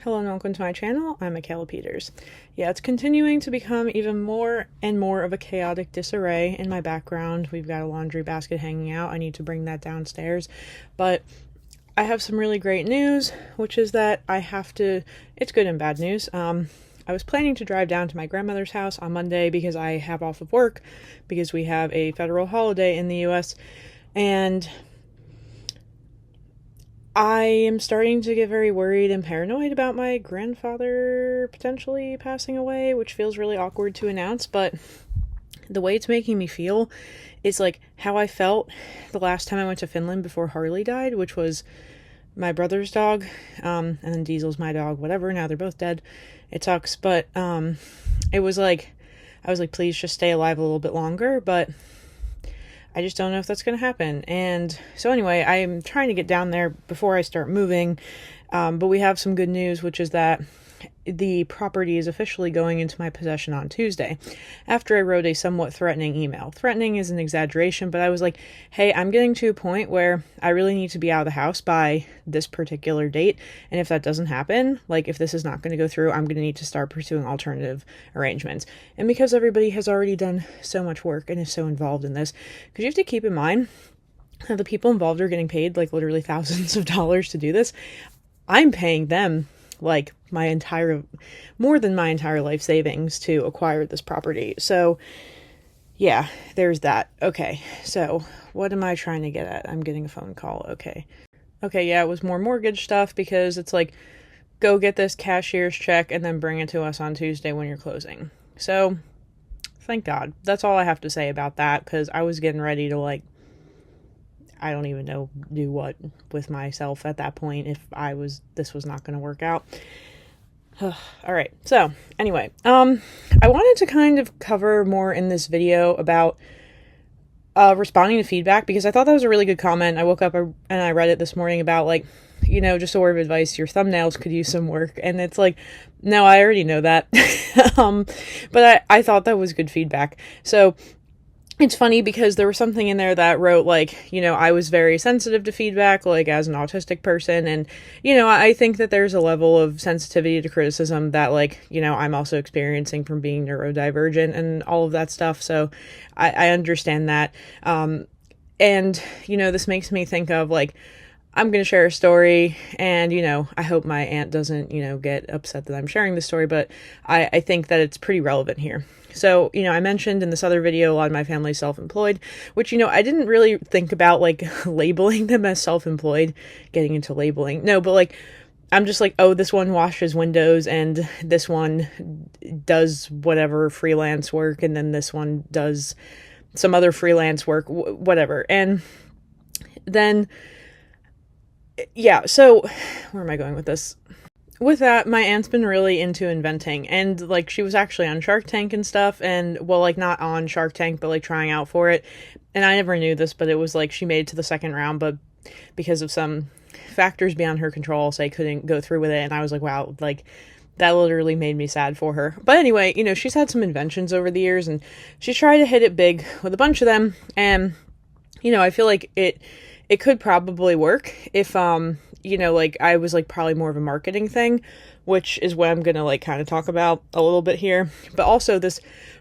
Hello and welcome to my channel. I'm Michaela Peters. Yeah, it's continuing to become even more and more of a chaotic disarray in my background. We've got a laundry basket hanging out. I need to bring that downstairs. But I have some really great news, which is that it's good and bad news. I was planning to drive down to my grandmother's house on Monday because I have off of work because we have a federal holiday in the US. And I am starting to get very worried and paranoid about my grandfather potentially passing away, which feels really awkward to announce, but the way it's making me feel is like how I felt the last time I went to Finland before Harley died, which was my brother's dog, and then Diesel's my dog, whatever. Now they're both dead. It sucks, but it was like, I was like, please just stay alive a little bit longer, but I just don't know if that's going to happen. And so anyway, I'm trying to get down there before I start moving. But we have some good news, which is that the property is officially going into my possession on Tuesday, after I wrote a somewhat threatening email. Threatening is an exaggeration, but I was like, hey, I'm getting to a point where I really need to be out of the house by this particular date. And if that doesn't happen, like if this is not going to go through, I'm going to need to start pursuing alternative arrangements. And because everybody has already done so much work and is so involved in this, because you have to keep in mind that the people involved are getting paid like literally thousands of dollars to do this. I'm paying them like more than my entire life savings to acquire this property. So yeah, there's that. Okay, so what am I trying to get at? I'm getting a phone call. Okay, yeah, it was more mortgage stuff because it's like, go get this cashier's check and then bring it to us on Tuesday when you're closing. So thank God. That's all I have to say about that, because I was getting ready to I don't even know, do what with myself at that point if this was not going to work out. All right. So anyway, I wanted to kind of cover more in this video about responding to feedback, because I thought that was a really good comment. I woke up and I read it this morning about just a word of advice, your thumbnails could use some work. And it's like, no, I already know that. But I thought that was good feedback. So it's funny because there was something in there that wrote I was very sensitive to feedback, as an autistic person. And, I think that there's a level of sensitivity to criticism that I'm also experiencing from being neurodivergent and all of that stuff. So I understand that. And, this makes me think of I'm going to share a story, and, I hope my aunt doesn't, get upset that I'm sharing this story, but I think that it's pretty relevant here. So, I mentioned in this other video, a lot of my family's self-employed, which, I didn't really think about, labeling them as self-employed, getting into labeling. No, but, I'm just oh, this one washes windows, and this one does whatever freelance work, and then this one does some other freelance work, whatever. And then, yeah, so where am I going with this? With that, my aunt's been really into inventing, and she was actually on Shark Tank and stuff, and not on Shark Tank, but trying out for it. And I never knew this, but it was she made it to the second round, but because of some factors beyond her control, so I couldn't go through with it. And I was like, wow, that literally made me sad for her. But anyway, she's had some inventions over the years, and she's tried to hit it big with a bunch of them. And, I feel like it could probably work if, I was probably more of a marketing thing, which is what I'm going to kind of talk about a little bit here. But also this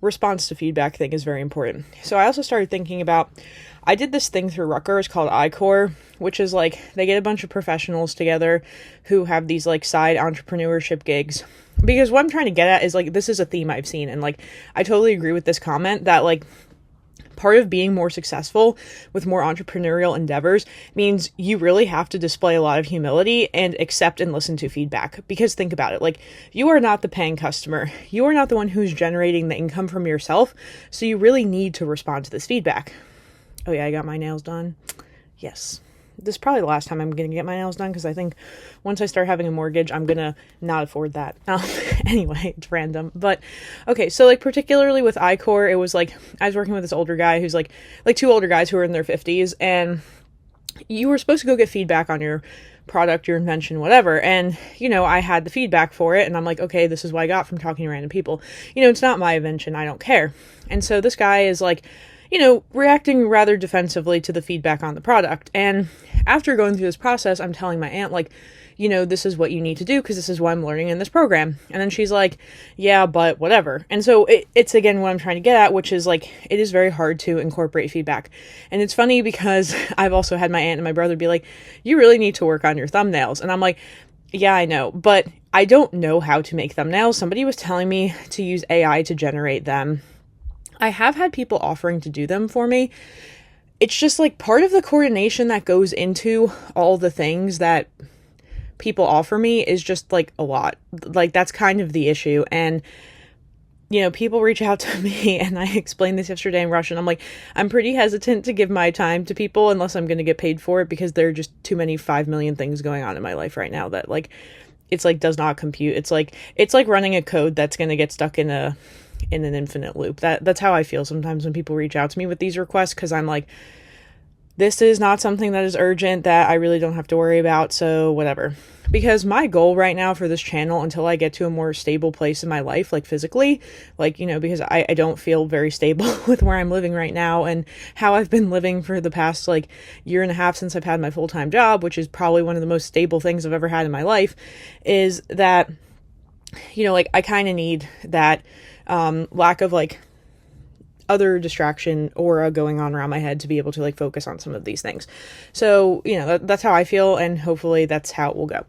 response to feedback thing is very important. So I also started thinking about, I did this thing through Rutgers called iCore, which is they get a bunch of professionals together who have these side entrepreneurship gigs. Because what I'm trying to get at is this is a theme I've seen. And I totally agree with this comment that part of being more successful with more entrepreneurial endeavors means you really have to display a lot of humility and accept and listen to feedback. Because think about it, you are not the paying customer. You are not the one who's generating the income from yourself. So you really need to respond to this feedback. Oh yeah, I got my nails done. Yes. This is probably the last time I'm going to get my nails done, because I think once I start having a mortgage, I'm going to not afford that. Anyway, it's random. But okay, so particularly with iCore, it was I was working with this older guy who's two older guys who are in their 50s, and you were supposed to go get feedback on your product, your invention, whatever. And, I had the feedback for it, and I'm okay, this is what I got from talking to random people. It's not my invention. I don't care. And so this guy is reacting rather defensively to the feedback on the product. And after going through this process, I'm telling my aunt, like, this is what you need to do because this is what I'm learning in this program. And then she's like, yeah, but whatever. And so it's again what I'm trying to get at, which is like, it is very hard to incorporate feedback. And it's funny because I've also had my aunt and my brother be like, you really need to work on your thumbnails. And I'm like, yeah, I know, but I don't know how to make thumbnails. Somebody was telling me to use AI to generate them. I have had people offering to do them for me. It's just like part of the coordination that goes into all the things that people offer me is just like a lot. Like that's kind of the issue. And people reach out to me, and I explained this yesterday in Russian. I'm like, I'm pretty hesitant to give my time to people unless I'm going to get paid for it, because there are just too many 5 million things going on in my life right now that like, it's like does not compute. It's like running a code that's going to get stuck in an infinite loop. That's how I feel sometimes when people reach out to me with these requests, because I'm like, this is not something that is urgent that I really don't have to worry about, so whatever. Because my goal right now for this channel, until I get to a more stable place in my life, like physically, like, because I don't feel very stable with where I'm living right now and how I've been living for the past like year and a half since I've had my full-time job, which is probably one of the most stable things I've ever had in my life, is that, like I kind of need that lack of like other distraction aura going on around my head to be able to like focus on some of these things. So, that's how I feel, and hopefully that's how it will go.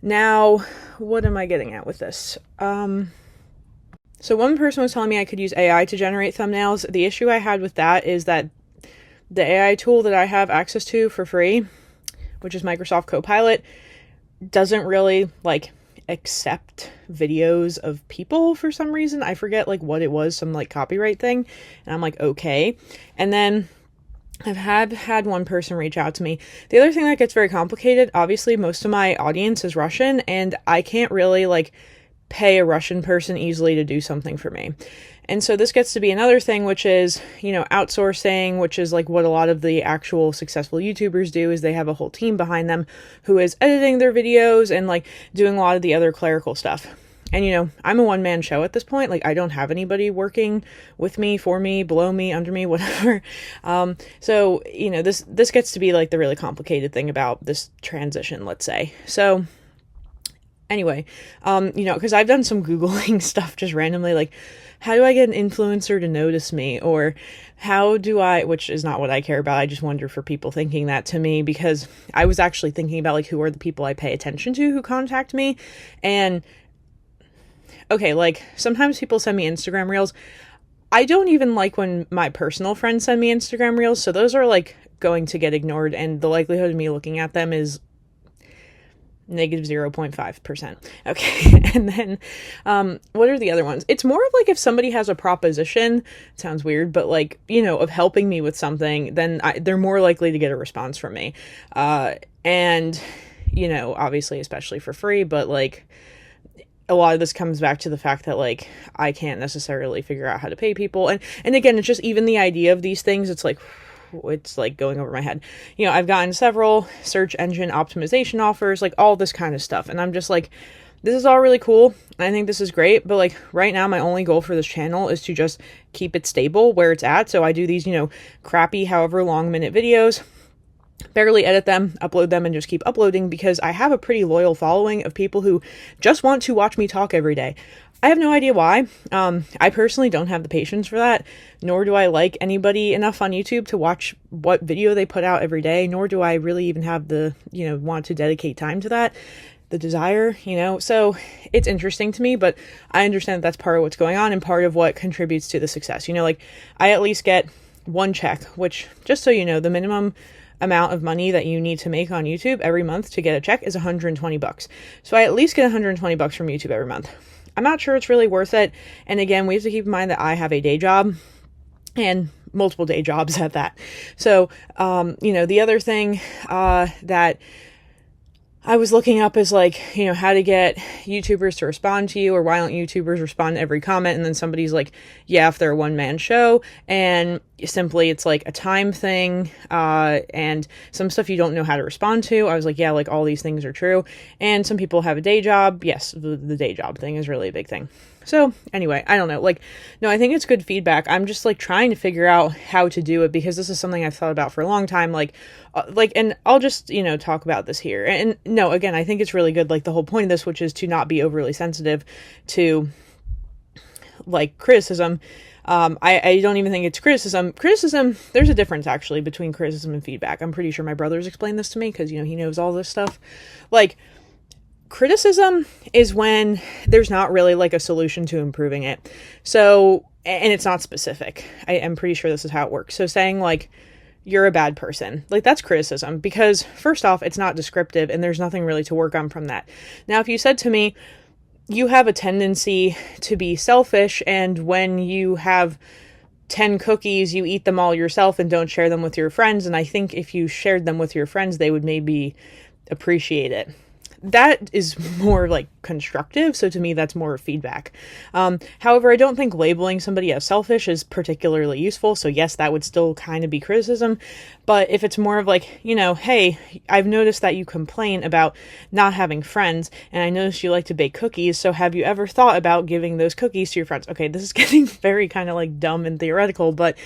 Now, what am I getting at with this? So one person was telling me I could use AI to generate thumbnails. The issue I had with that is that the AI tool that I have access to for free, which is Microsoft Copilot, doesn't really like accept videos of people for some reason. I forget like what it was, some like copyright thing. And I'm like, okay. And then I've had one person reach out to me. The other thing that gets very complicated, obviously most of my audience is Russian, and I can't really like pay a Russian person easily to do something for me. And so this gets to be another thing, which is, outsourcing, which is like what a lot of the actual successful YouTubers do, is they have a whole team behind them who is editing their videos and like doing a lot of the other clerical stuff. And, I'm a one-man show at this point. Like I don't have anybody working with me, for me, below me, under me, whatever. So, this gets to be like the really complicated thing about this transition, let's say. So anyway, because I've done some Googling stuff just randomly, like, how do I get an influencer to notice me? Or how do I, which is not what I care about. I just wonder for people thinking that to me, because I was actually thinking about like, who are the people I pay attention to who contact me? And okay, like sometimes people send me Instagram reels. I don't even like when my personal friends send me Instagram reels. So those are like going to get ignored. And the likelihood of me looking at them is negative 0.5%. Okay. And then, what are the other ones? It's more of like if somebody has a proposition, it sounds weird, but like, of helping me with something, then they're more likely to get a response from me. And, obviously, especially for free, but like a lot of this comes back to the fact that like, I can't necessarily figure out how to pay people. And again, it's just even the idea of these things, it's like going over my head. I've gotten several search engine optimization offers, like all this kind of stuff. And I'm just like, this is all really cool. I think this is great. But like right now, my only goal for this channel is to just keep it stable where it's at. So I do these, crappy, however long minute videos, barely edit them, upload them, and just keep uploading, because I have a pretty loyal following of people who just want to watch me talk every day. I have no idea why. I personally don't have the patience for that, nor do I like anybody enough on YouTube to watch what video they put out every day, nor do I really even have the, want to dedicate time to that, the desire, so it's interesting to me, but I understand that that's part of what's going on and part of what contributes to the success. Like I at least get one check, which, just so you know, the minimum amount of money that you need to make on YouTube every month to get a check is $120. So I at least get $120 from YouTube every month. I'm not sure it's really worth it. And again, we have to keep in mind that I have a day job and multiple day jobs at that. So, the other thing that I was looking up as like, you know, how to get YouTubers to respond to you, or why don't YouTubers respond to every comment? And then somebody's like, yeah, if they're a one-man show, and simply it's like a time thing, and some stuff you don't know how to respond to. I was like, yeah, like all these things are true. And some people have a day job. Yes, the day job thing is really a big thing. So anyway, I don't know. Like, no, I think it's good feedback. I'm just like trying to figure out how to do it, because this is something I've thought about for a long time. And I'll just, you know, talk about this here. And no, again, I think it's really good. Like the whole point of this, which is to not be overly sensitive to like criticism. I don't even think it's criticism. Criticism, there's a difference actually between criticism and feedback. I'm pretty sure my brother's explained this to me, because, you know, he knows all this stuff. Like, criticism is when there's not really like a solution to improving it. So, and it's not specific. I'm pretty sure this is how it works. So saying like, you're a bad person, like that's criticism, because first off, it's not descriptive and there's nothing really to work on from that. Now, if you said to me, you have a tendency to be selfish, and when you have 10 cookies, you eat them all yourself and don't share them with your friends, and I think if you shared them with your friends, they would maybe appreciate it. That is more like constructive. So to me, that's more feedback. However, I don't think labeling somebody as selfish is particularly useful. So yes, that would still kind of be criticism. But if it's more of like, you know, hey, I've noticed that you complain about not having friends, and I noticed you like to bake cookies. So have you ever thought about giving those cookies to your friends? Okay, this is getting very kind of like dumb and theoretical, but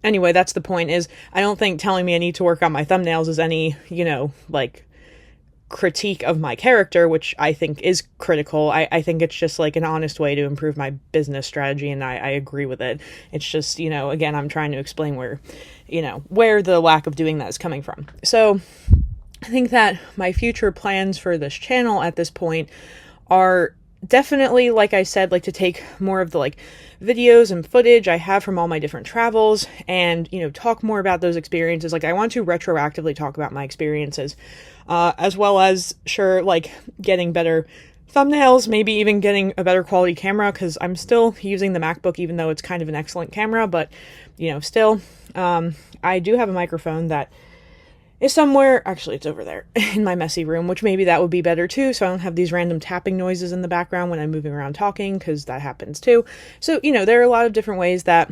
anyway, that's the point. Is I don't think telling me I need to work on my thumbnails is any, you know, like critique of my character, which I think is critical. I think it's just like an honest way to improve my business strategy, and I agree with it. It's just, you know, again, I'm trying to explain where, you know, where the lack of doing that is coming from. So I think that my future plans for this channel at this point are definitely, like I said, like to take more of the like videos and footage I have from all my different travels, and, you know, talk more about those experiences. Like I want to retroactively talk about my experiences, as well as, sure, like getting better thumbnails, maybe even getting a better quality camera, because I'm still using the MacBook, even though it's kind of an excellent camera, but, you know, still, I do have a microphone that is somewhere, actually it's over there in my messy room, which maybe that would be better too, so I don't have these random tapping noises in the background when I'm moving around talking, because that happens too. So, you know, there are a lot of different ways that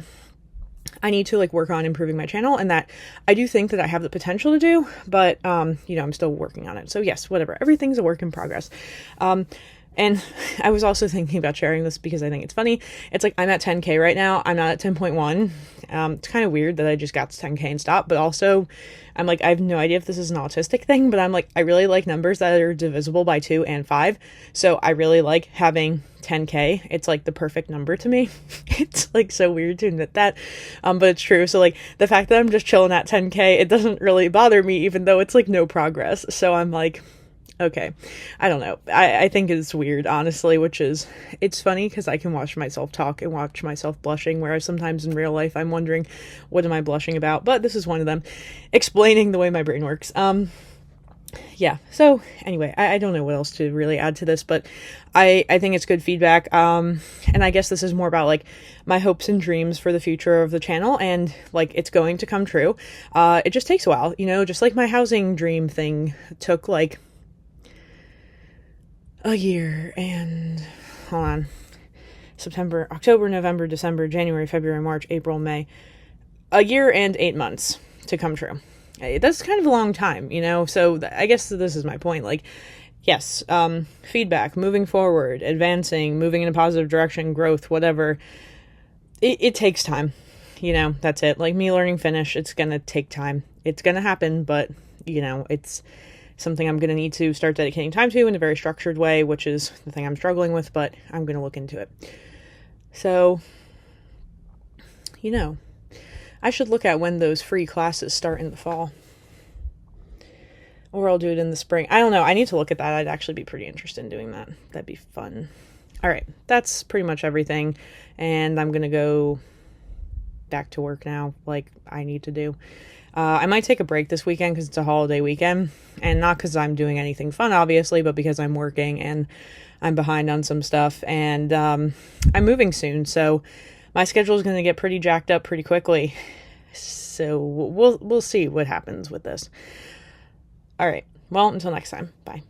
I need to like work on improving my channel, and that I do think that I have the potential to do, but, you know, I'm still working on it. So yes, whatever, everything's a work in progress. And I was also thinking about sharing this because I think it's funny. It's like, I'm at 10K right now. I'm not at 10.1. It's kind of weird that I just got to 10K and stopped, but also I'm like, I have no idea if this is an autistic thing, but I'm like, I really like numbers that are divisible by 2 and 5. So I really like having 10K. It's like the perfect number to me. It's like so weird to admit that. But it's true. So like the fact that I'm just chilling at 10K, it doesn't really bother me, even though it's like no progress. So I'm like, okay, I don't know. I think it's weird, honestly, which is, it's funny because I can watch myself talk and watch myself blushing, whereas sometimes in real life I'm wondering, what am I blushing about? But this is one of them, explaining the way my brain works. Yeah, so anyway, I don't know what else to really add to this, but I think it's good feedback. And I guess this is more about like my hopes and dreams for the future of the channel, and like it's going to come true. It just takes a while, you know, just like my housing dream thing took like a year and, hold on, September, October, November, December, January, February, March, April, May, a year and 8 months to come true. That's kind of a long time, you know, so I guess this is my point, like, yes, feedback, moving forward, advancing, moving in a positive direction, growth, whatever, it takes time, you know, that's it, like me learning Finnish, it's gonna take time, it's gonna happen, but, you know, it's something I'm going to need to start dedicating time to in a very structured way, which is the thing I'm struggling with, but I'm going to look into it. So, you know, I should look at when those free classes start in the fall. Or I'll do it in the spring. I don't know. I need to look at that. I'd actually be pretty interested in doing that. That'd be fun. All right. That's pretty much everything. And I'm going to go back to work now, like I need to do. I might take a break this weekend because it's a holiday weekend, and not because I'm doing anything fun, obviously, but because I'm working and I'm behind on some stuff, and I'm moving soon, so my schedule is going to get pretty jacked up pretty quickly. So we'll see what happens with this. All right. Well, until next time. Bye.